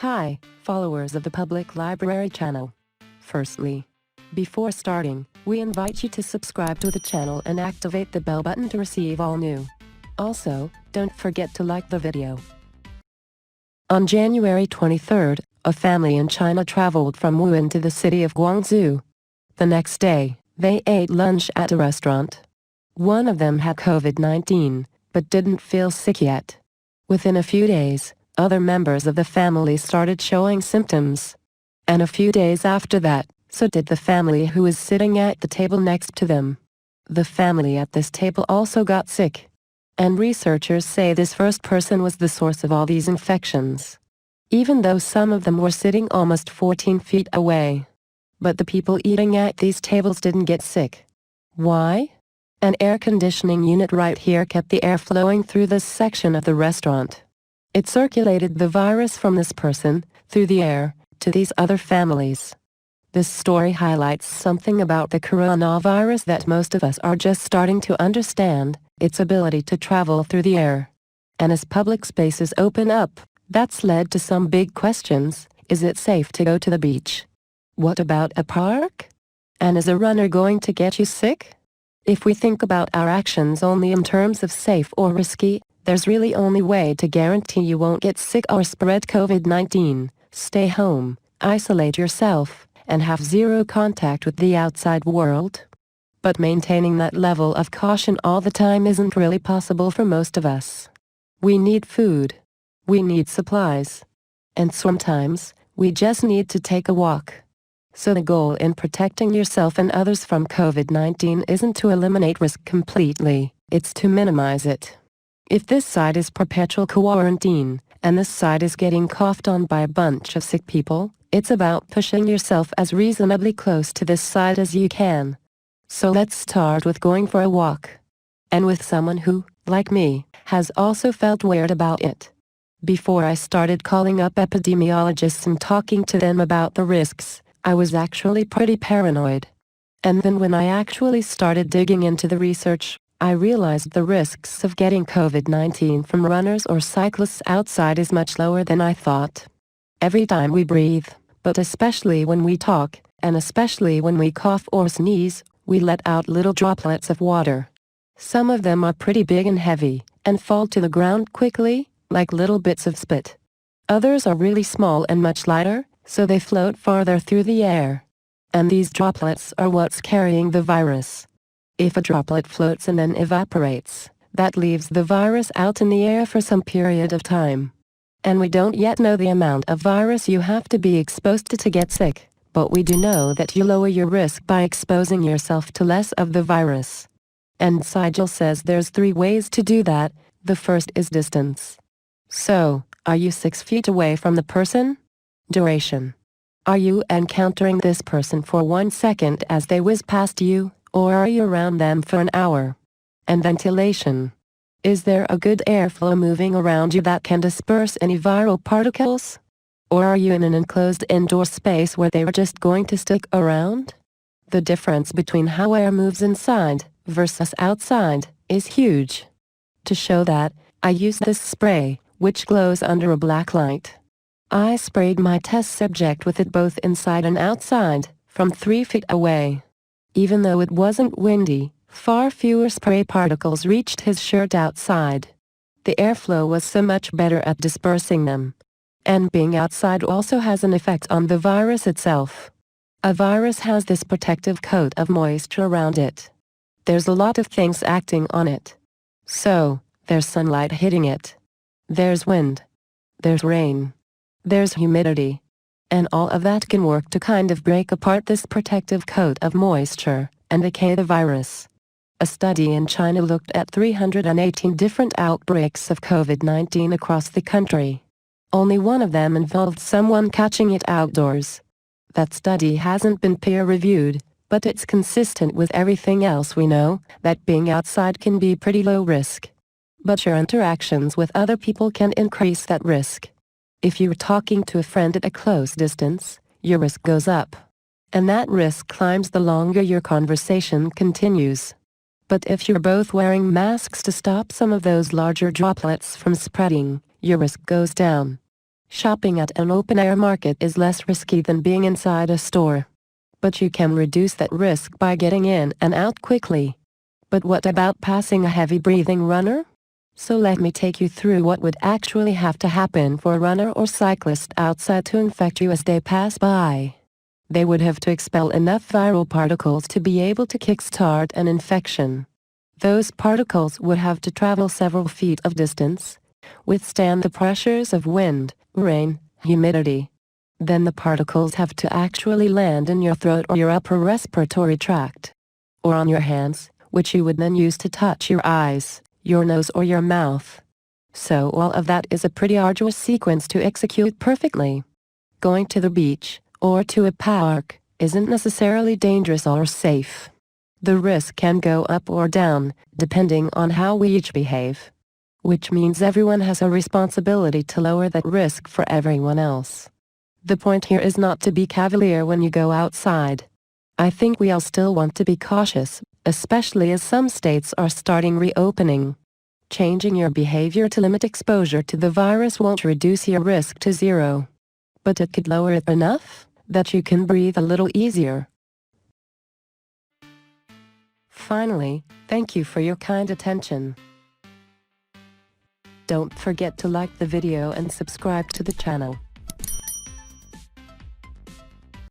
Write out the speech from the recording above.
Hi, followers of the Public Library channel. Firstly, before starting, we invite you to subscribe to the channel and activate the bell button to receive all new. Also, don't forget to like the video. On January 23rd, a family in China traveled from Wuhan to the city of Guangzhou. The next day, they ate lunch at a restaurant. One of them had COVID-19, but didn't feel sick yet. Within a few days, other members of the family started showing symptoms. And a few days after that, so did the family who was sitting at the table next to them. The family at this table also got sick. And researchers say this first person was the source of all these infections. Even though some of them were sitting almost 14 feet away. But the people eating at these tables didn't get sick. Why? An air conditioning unit right here kept the air flowing through this section of the restaurant. It circulated the virus from this person, through the air, to these other families. This story highlights something about the coronavirus that most of us are just starting to understand, its ability to travel through the air. And as public spaces open up, that's led to some big questions. Is it safe to go to the beach? What about a park? And is a runner going to get you sick? If we think about our actions only in terms of safe or risky, there's really only way to guarantee you won't get sick or spread COVID-19. Stay home, isolate yourself, and have zero contact with the outside world. But maintaining that level of caution all the time isn't really possible for most of us. We need food. We need supplies. And sometimes, we just need to take a walk. So the goal in protecting yourself and others from COVID-19 isn't to eliminate risk completely, it's to minimize it. If this side is perpetual quarantine, and this side is getting coughed on by a bunch of sick people, it's about pushing yourself as reasonably close to this side as you can. So let's start with going for a walk. And with someone who, like me, has also felt weird about it. Before I started calling up epidemiologists and talking to them about the risks, I was actually pretty paranoid. And then when I actually started digging into the research, I realized the risks of getting COVID-19 from runners or cyclists outside is much lower than I thought. Every time we breathe, but especially when we talk, and especially when we cough or sneeze, we let out little droplets of water. Some of them are pretty big and heavy, and fall to the ground quickly, like little bits of spit. Others are really small and much lighter, so they float farther through the air. And these droplets are what's carrying the virus. If a droplet floats and then evaporates, that leaves the virus out in the air for some period of time. And we don't yet know the amount of virus you have to be exposed to get sick, but we do know that you lower your risk by exposing yourself to less of the virus. And Sigel says there's 3 ways to do that. The first is distance. So, are you 6 feet away from the person? Duration. Are you encountering this person for 1 second as they whiz past you, or are you around them for an hour? And ventilation. Is there a good airflow moving around you that can disperse any viral particles? Or are you in an enclosed indoor space where they are just going to stick around? The difference between how air moves inside versus outside is huge. To show that, I used this spray, which glows under a black light. I sprayed my test subject with it both inside and outside, from 3 feet away. Even though it wasn't windy, far fewer spray particles reached his shirt outside. The airflow was so much better at dispersing them. And being outside also has an effect on the virus itself. A virus has this protective coat of moisture around it. There's a lot of things acting on it. So, there's sunlight hitting it. There's wind. There's rain. There's humidity. And all of that can work to kind of break apart this protective coat of moisture and decay the virus. A study in China looked at 318 different outbreaks of COVID-19 across the country. Only one of them involved someone catching it outdoors. That study hasn't been peer-reviewed, but it's consistent with everything else we know, that being outside can be pretty low risk. But your interactions with other people can increase that risk. If you're talking to a friend at a close distance, your risk goes up. And that risk climbs the longer your conversation continues. But if you're both wearing masks to stop some of those larger droplets from spreading, your risk goes down. Shopping at an open-air market is less risky than being inside a store. But you can reduce that risk by getting in and out quickly. But what about passing a heavy-breathing runner? So let me take you through what would actually have to happen for a runner or cyclist outside to infect you as they pass by. They would have to expel enough viral particles to be able to kickstart an infection. Those particles would have to travel several feet of distance, withstand the pressures of wind, rain, humidity. Then the particles have to actually land in your throat or your upper respiratory tract, or on your hands, which you would then use to touch your eyes, your nose or your mouth. So all of that is a pretty arduous sequence to execute perfectly. Going to the beach, or to a park, isn't necessarily dangerous or safe. The risk can go up or down, depending on how we each behave. Which means everyone has a responsibility to lower that risk for everyone else. The point here is not to be cavalier when you go outside. I think we all still want to be cautious, especially as some states are starting reopening. Changing your behavior to limit exposure to the virus won't reduce your risk to zero. But it could lower it enough that you can breathe a little easier. Finally, thank you for your kind attention. Don't forget to like the video and subscribe to the channel.